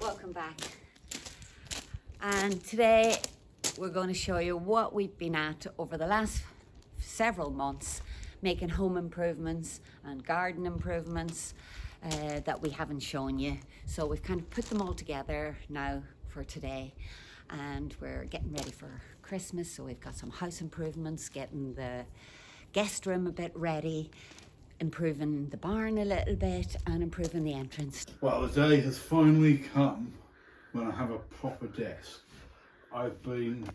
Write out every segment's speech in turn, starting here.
Welcome back. And today we're going to show you what we've been at over the last several months, making home improvements and garden improvements that we haven't shown you. So we've kind of put them all together now for today, and we're getting ready for Christmas. So we've got some house improvements, getting the guest room a bit ready, improving the barn a little bit, and improving the entrance. Well, the day has finally come when I have a proper desk. I've been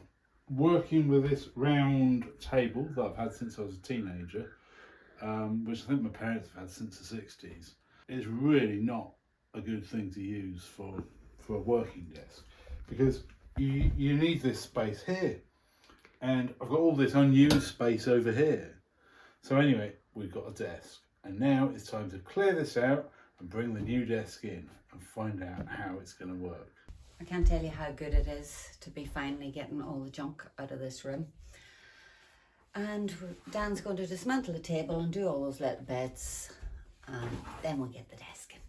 working with this round table that I've had since I was a teenager, which I think my parents have had since the 60s. It's really not a good thing to use for a working desk, because you need this space here, and I've got all this unused space over here. So anyway, we've got a desk, and now it's time to clear this out and bring the new desk in and find out how it's going to work. I can't tell you how good it is to be finally getting all the junk out of this room. And Dan's going to dismantle the table and do all those little bits, and then we'll get the desk in place.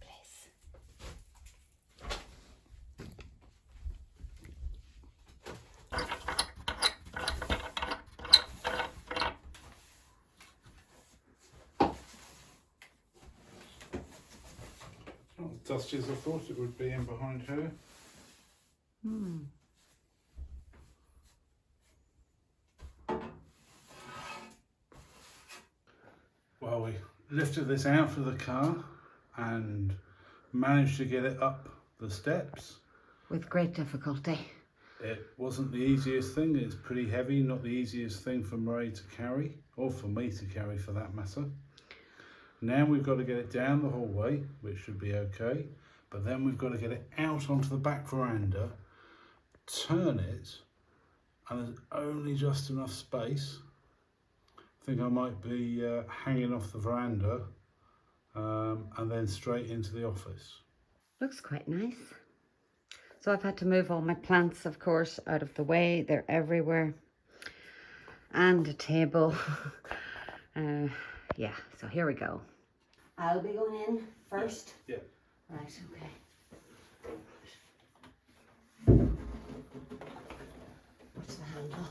Not as dusty as I thought it would be in behind her. Well, we lifted this out of the car and managed to get it up the steps. With great difficulty. It wasn't the easiest thing. It's pretty heavy, not the easiest thing for Marie to carry, or for me to carry for that matter. Now we've got to get it down the hallway, which should be okay, but then we've got to get it out onto the back veranda, turn it, and there's only just enough space. I think I might be hanging off the veranda and then straight into the office. Looks quite nice. So I've had to move all my plants, of course, out of the way. They're everywhere. And a table. Yeah, so here we go. I'll be going in first. Yeah. Right, okay. What's the handle?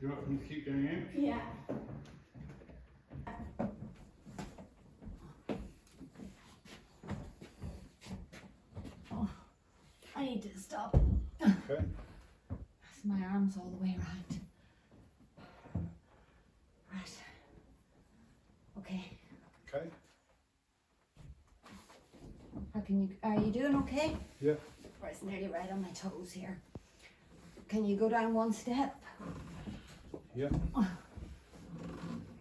You want me to keep going in? Yeah. Oh, I need to stop. Okay. My arms all the way around. Right. Okay. Okay. Are you doing okay? Yeah. Right, it's nearly right on my toes here. Can you go down one step? Yeah.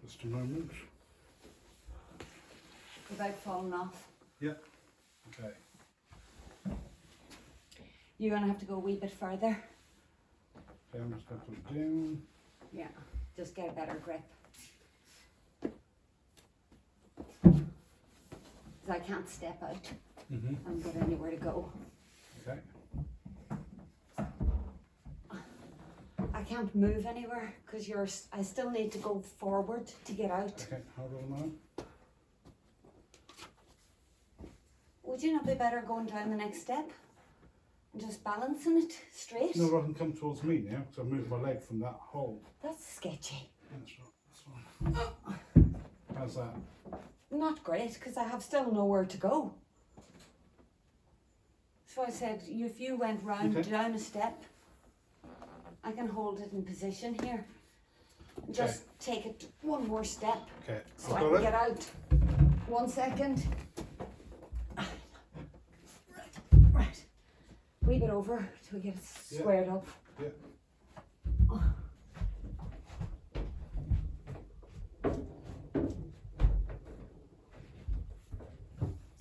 Just a moment. Without falling off. Yeah. Okay. You're going to have to go a wee bit further. Okay, I'm just going to put it down. Yeah, just get a better grip. Because I can't step out and get anywhere to go. Okay. I can't move anywhere because I still need to go forward to get out. Okay, hold on now. Would you not be better going down the next step and just balancing it straight? No, I can come towards me now because I moved my leg from that hole. That's sketchy. That's right, that's fine. How's that? Not great, because I have still nowhere to go. So I said, if you went round down a step, I can hold it in position here. Just take it one more step. Okay, So I can get out. 1 second. Right. Wee bit over till we get it squared up. Yeah.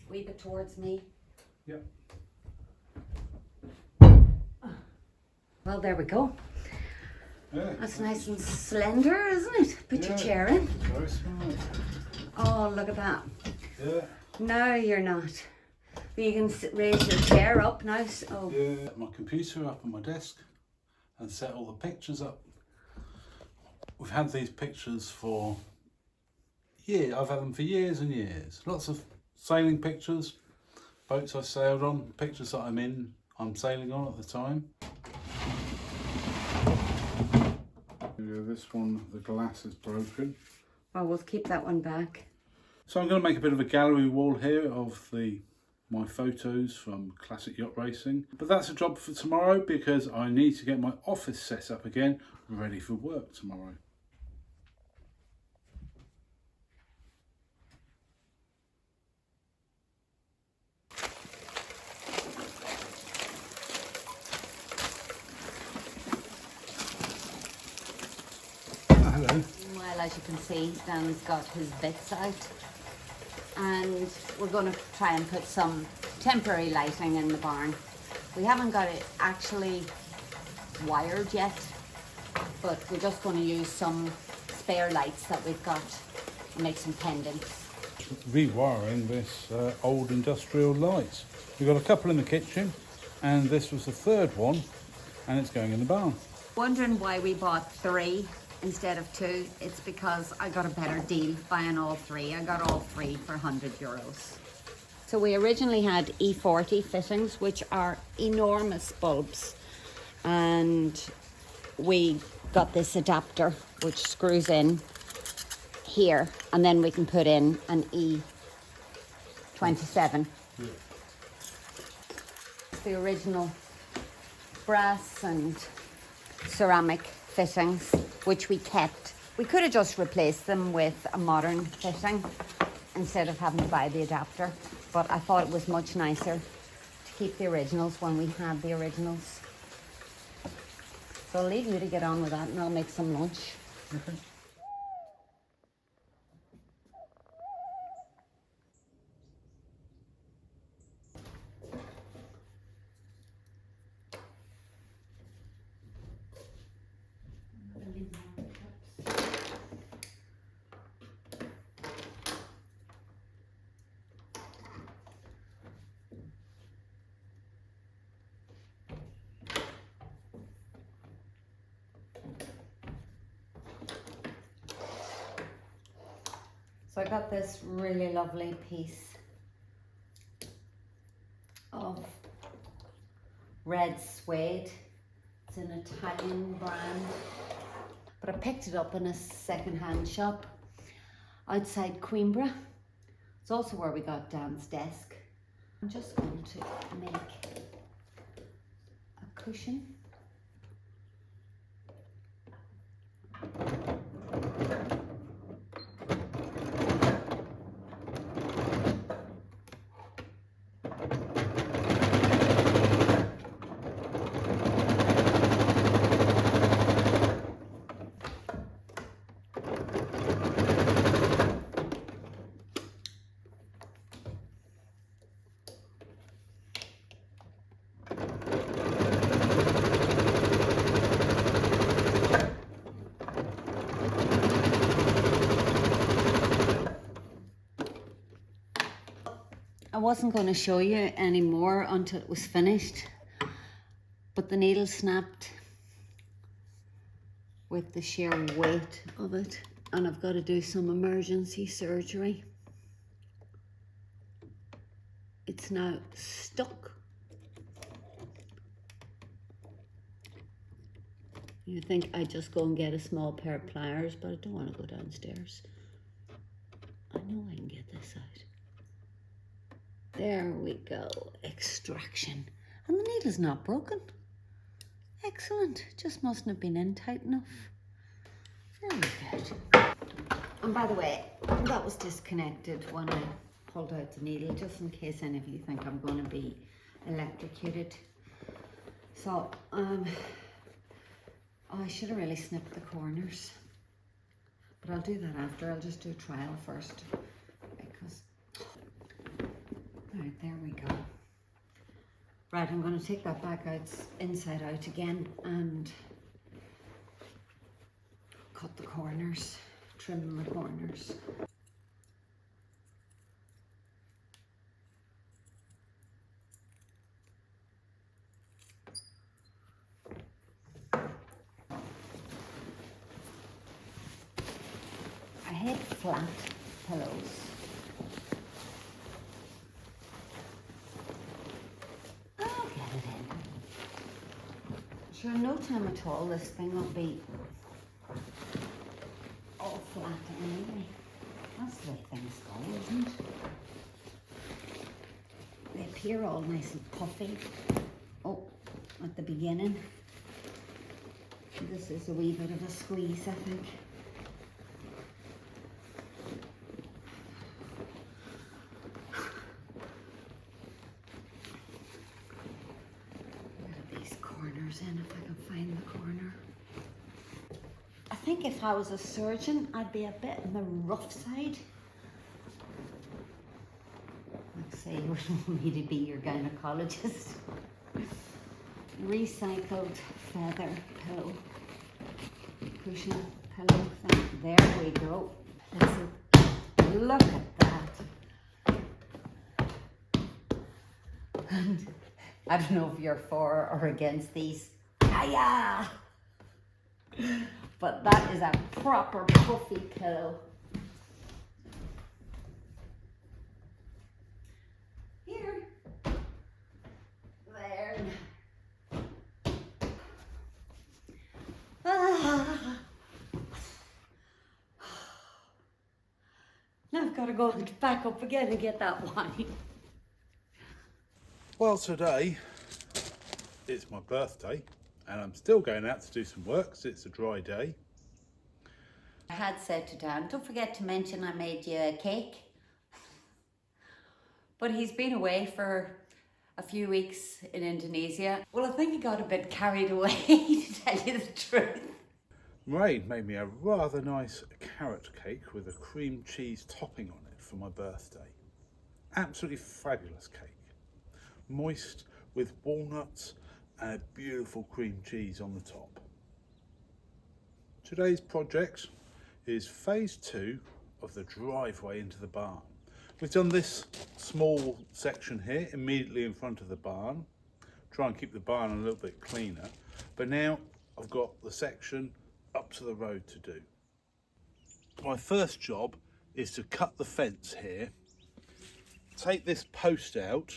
Wee bit towards me. Yeah. Well, there we go. Yeah. That's nice and slender, isn't it? Put your Yeah. chair in. Very smart. Oh, look at that. Yeah. No, you're not. But you can raise your chair up now. Oh. Yeah. My computer up on my desk and set all the pictures up. We've had these pictures for years. I've had them for years and years. Lots of sailing pictures, boats I've sailed on, pictures that I'm sailing on at the time. This one, the glass is broken. Well, we'll keep that one back. So I'm going to make a bit of a gallery wall here of my photos from classic yacht racing. But that's a job for tomorrow because I need to get my office set up again, ready for work tomorrow. Hello. Well, as you can see, Dan's got his bits out. And we're going to try and put some temporary lighting in the barn. We haven't got it actually wired yet, but we're just going to use some spare lights that we've got and make some pendants. Rewiring this old industrial light. We've got a couple in the kitchen and this was the third one and it's going in the barn. Wondering why we bought 3 instead of 2. It's because I got a better deal buying all 3. I got all 3 for €100. So we originally had E40 fittings, which are enormous bulbs, and we got this adapter which screws in here, and then we can put in an E27. Yeah. It's the original brass and ceramic fittings, which we kept. We could have just replaced them with a modern fitting instead of having to buy the adapter, but I thought it was much nicer to keep the originals when we had the originals. So I'll leave you to get on with that and I'll make some lunch. Okay. So I got this really lovely piece of red suede. It's an Italian brand, but I picked it up in a second-hand shop outside Coimbra. It's also where we got Dan's desk. I'm just going to make a cushion. I wasn't going to show you anymore until it was finished, but the needle snapped with the sheer weight of it, and I've got to do some emergency surgery. It's now stuck. You think I'd just go and get a small pair of pliers, but I don't want to go downstairs. I know I can get this out. There we go, extraction. And the needle's not broken. Excellent, just mustn't have been in tight enough. Very good. And by the way, that was disconnected when I pulled out the needle, just in case any of you think I'm going to be electrocuted. So, I should have really snipped the corners. But I'll do that after. I'll just do a trial first. Right, there we go. Right, I'm going to take that back out, inside out again, and cut the corners, trim the corners. I hate flat pillows. I'll get it in. Sure, in no time at all, this thing will be all flat anyway. That's the way things go, isn't it? They appear all nice and puffy. Oh, at the beginning. This is a wee bit of a squeeze, I think. In if I can find the corner. I think if I was a surgeon, I'd be a bit on the rough side. Like say you wouldn't want me to be your gynecologist. Recycled feather pillow. Cushion pillow thing. There we go. Look at that. And I don't know if you're for or against these. Hiya! But that is a proper puffy pillow. Here. There. Ah. Now I've got to go back up again and get that wine. Well, today it's my birthday and I'm still going out to do some work because it's a dry day. I had said to Dan, don't forget to mention I made you a cake. But he's been away for a few weeks in Indonesia. Well, I think he got a bit carried away, to tell you the truth. Maureen made me a rather nice carrot cake with a cream cheese topping on it for my birthday. Absolutely fabulous cake. Moist with walnuts and a beautiful cream cheese on the top. Today's project is phase 2 of the driveway into the barn. We've done this small section here immediately in front of the barn, try and keep the barn a little bit cleaner, but now I've got the section up to the road to do. My first job is to cut the fence here, take this post out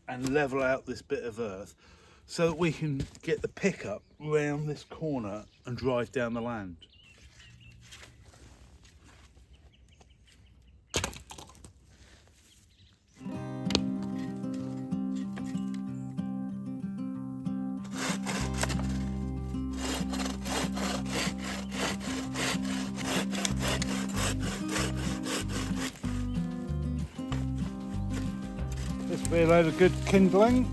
and level out this bit of earth so that we can get the pickup round this corner and drive down the land. This will be a load of good kindling.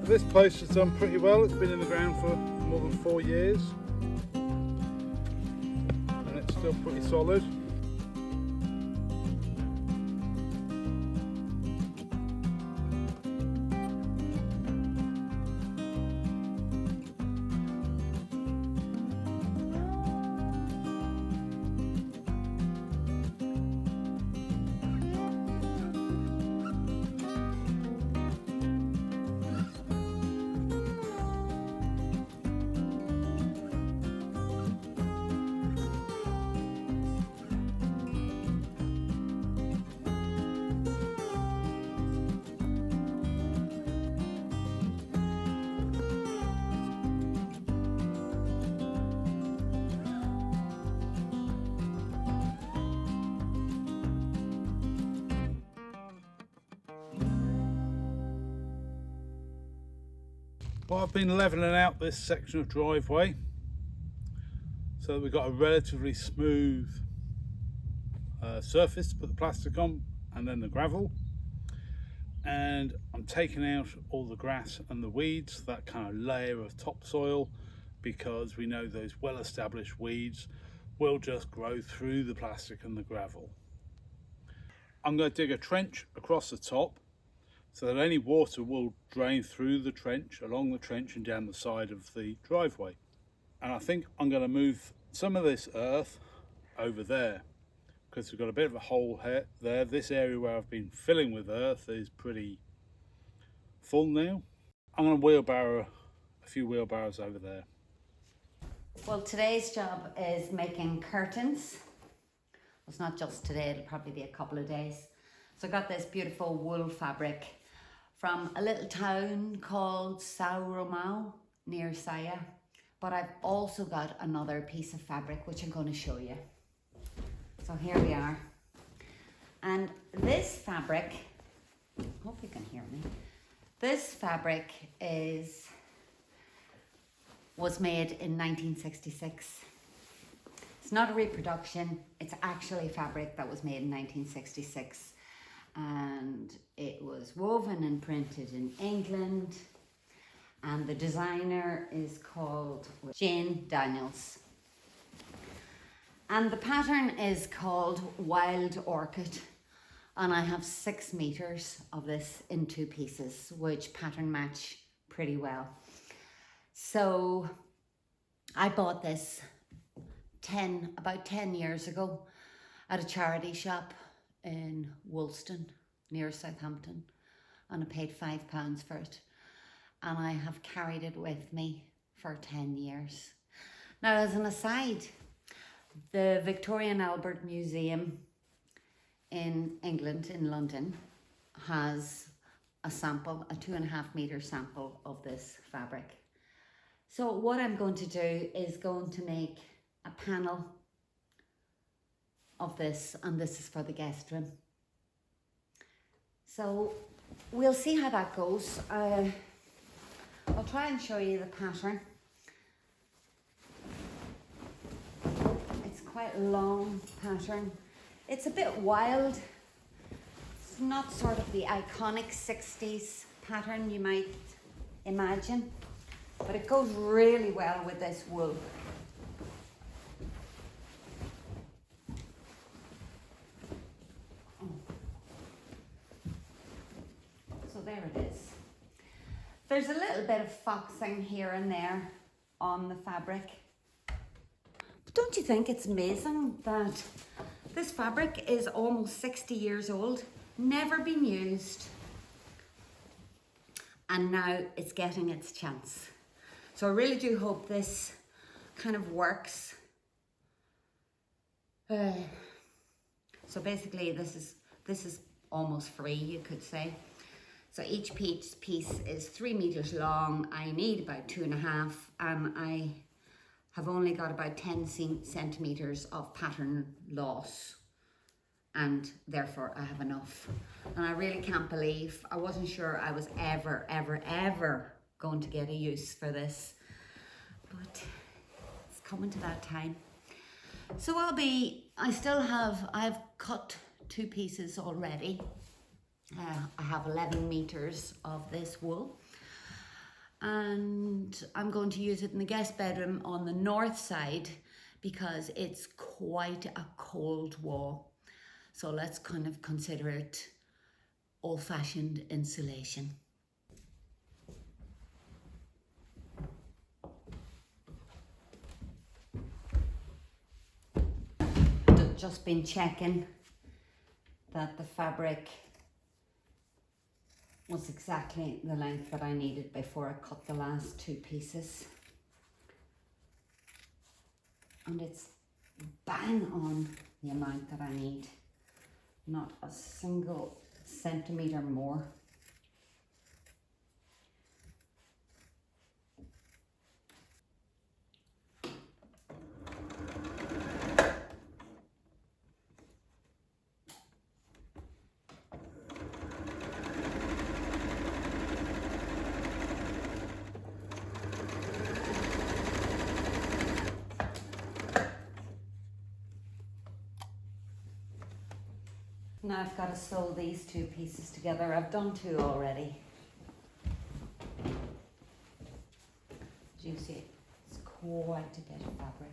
This post has done pretty well. It's been in the ground for more than 4 years and it's still pretty solid. Well, I've been levelling out this section of driveway so that we've got a relatively smooth surface to put the plastic on and then the gravel. And I'm taking out all the grass and the weeds, that kind of layer of topsoil, because we know those well-established weeds will just grow through the plastic and the gravel. I'm going to dig a trench across the top so that any water will drain through the trench, along the trench and down the side of the driveway. And I think I'm going to move some of this earth over there, because we've got a bit of a hole here, there. This area where I've been filling with earth is pretty full now. I'm going to wheelbarrow a few wheelbarrows over there. Well, today's job is making curtains. It's not just today, it'll probably be a couple of days. So I got this beautiful wool fabric from a little town called Sao Romão near Saya. But I've also got another piece of fabric which I'm going to show you. So here we are. And this fabric, hope you can hear me. This fabric was made in 1966. It's not a reproduction, it's actually fabric that was made in 1966. And it was woven and printed in England. And the designer is called Jane Daniels. And the pattern is called Wild Orchid. And I have 6 meters of this in 2 pieces, which pattern match pretty well. So I bought this about 10 years ago at a charity shop in Woolston near Southampton, and I paid £5 for it. And I have carried it with me for 10 years. Now, as an aside, the Victoria and Albert Museum in England, in London, has a sample, a 2.5 meter sample of this fabric. So what I'm going to do is going to make a panel of this, and this is for the guest room. So we'll see how that goes. I'll try and show you the pattern. It's quite a long pattern. It's a bit wild. It's not sort of the iconic 60s pattern you might imagine, but it goes really well with this wool. So there it is. There's a little bit of foxing here and there on the fabric. But don't you think it's amazing that this fabric is almost 60 years old, never been used, and now it's getting its chance. So I really do hope this kind of works. So basically this is almost free, you could say. So each piece is 3 meters long. I need about 2.5, and I have only got about 10 centimeters of pattern loss, and therefore I have enough. And I really can't believe, I wasn't sure I was ever going to get a use for this, but it's coming to that time. So I've cut 2 pieces already. I have 11 meters of this wool, and I'm going to use it in the guest bedroom on the north side because it's quite a cold wall. So let's kind of consider it old-fashioned insulation. Just been checking that the fabric was exactly the length that I needed before I cut the last 2 pieces. And it's bang on the amount that I need. Not a single centimetre more. Now I've got to sew these two pieces together. I've done two already. As you can see, it's quite a bit of fabric.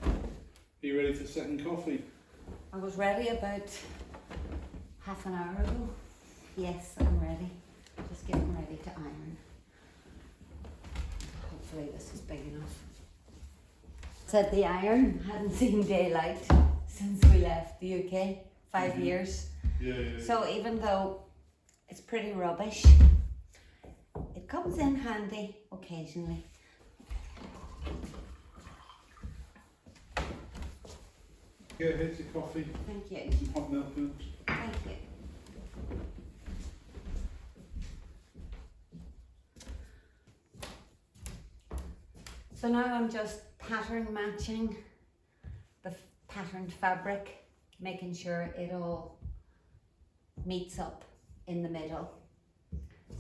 Are you ready for second coffee? I was ready about half an hour ago. Yes, I'm ready. Just getting ready to iron. Hopefully this is big enough. Said the iron hadn't seen daylight since we left the UK, 5 years. Yeah. So even though it's pretty rubbish, it comes in handy occasionally. Yeah, here's your coffee. Thank you. Some hot milk. Thank you. So now I'm just pattern matching the patterned fabric, making sure it all meets up in the middle.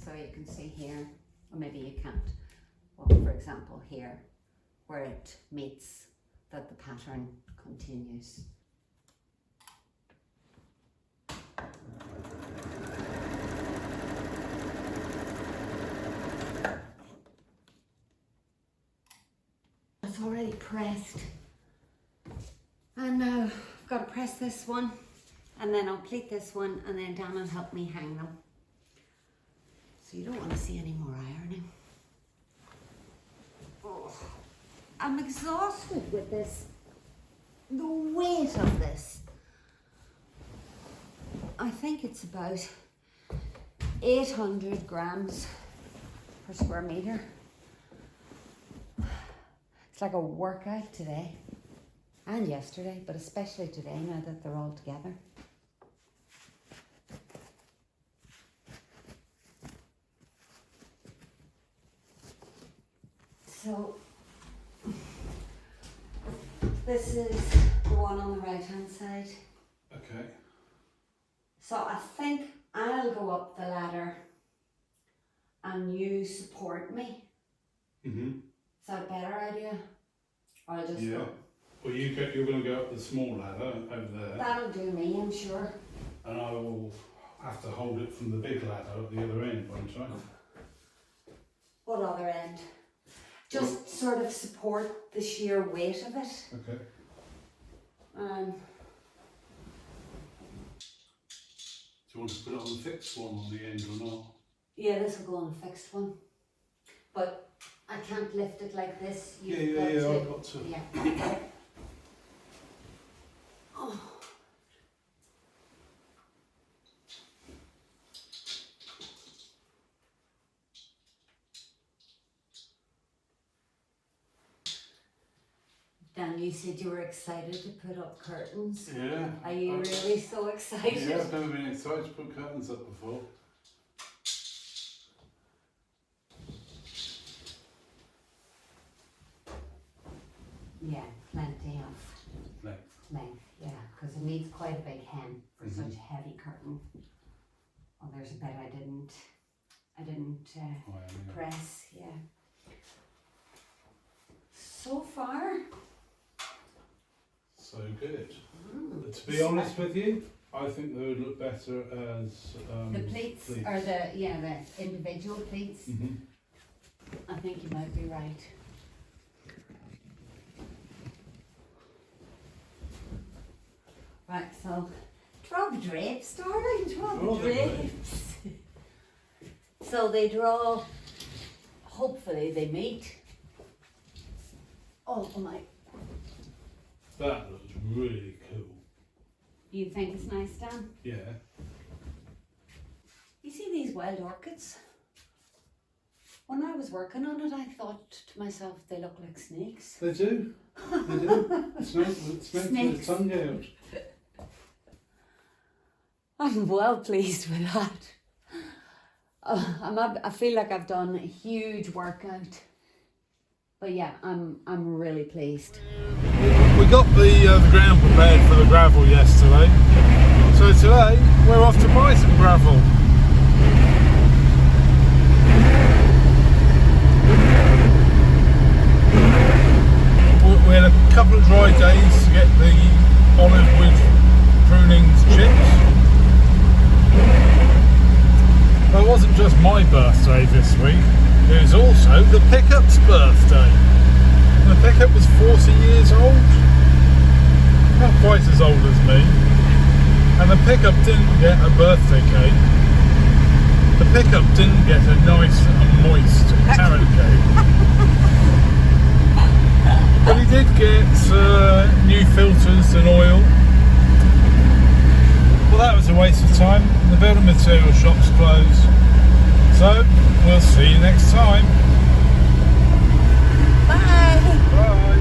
So you can see here, or maybe you can't. Well, for example, here, where it meets, that the pattern continues. It's already pressed. And now I've got to press this one, and then I'll pleat this one, and then Dan will help me hang them. So you don't want to see any more ironing. Oh, I'm exhausted with this. The weight of this. I think it's about 800 grams per square meter. It's like a workout today and yesterday, but especially today now that they're all together. So this is the one on the right hand side. Okay. So I think I'll go up the ladder and you support me. Mhm. Is that a better idea? Or I'll just Yeah. go. Well, you're going to go up the small ladder over there, That'll do me, I'm sure. and I will have to hold it from the big ladder at the other end, won't I? What other end? Just sort of support the sheer weight of it. Okay. Um, Do you want to put it on the fixed one on the end or not? yeah, this will go on a fixed one. But I can't lift it like this. Yeah, You've got to, I've got to. yeah. Oh. Dan, you said you were excited to put up curtains. Yeah. Are you really so excited? Yeah, I've never been excited to put curtains up before. Yeah, plenty of length, yeah, because it needs quite a big hem for such a heavy curtain. Oh, there's a bit I didn't Oh, yeah. press, yeah. So far, So good. But to be honest with you, I think they would look better as the pleats are the individual pleats. Mhm. I think you might be right. Right, so draw the drapes, darling, draw Draw the the drapes. So they draw, hopefully they meet. Oh my, That looks really cool. you think it's nice, Dan? Yeah. You see these wild orchids? When I was working on it, I thought to myself, they look like snakes. They do. They do. Snakes with the tongue out. I'm well pleased with that. I feel like I've done a huge workout. But yeah, I'm really pleased. We got the ground prepared for the gravel yesterday, so today we're off to buy some gravel. We had a couple of dry days to get the olive wood prunings chips. But it wasn't just my birthday this week, it was also the pickup's birthday. The pickup was 40 years old, not quite as old as me, and the pickup didn't get a birthday cake. The pickup didn't get a nice and moist carrot cake. But he did get new filters and oil. Well, that was a waste of time. The building material shop's closed. So, we'll see you next time. Bye. Bye.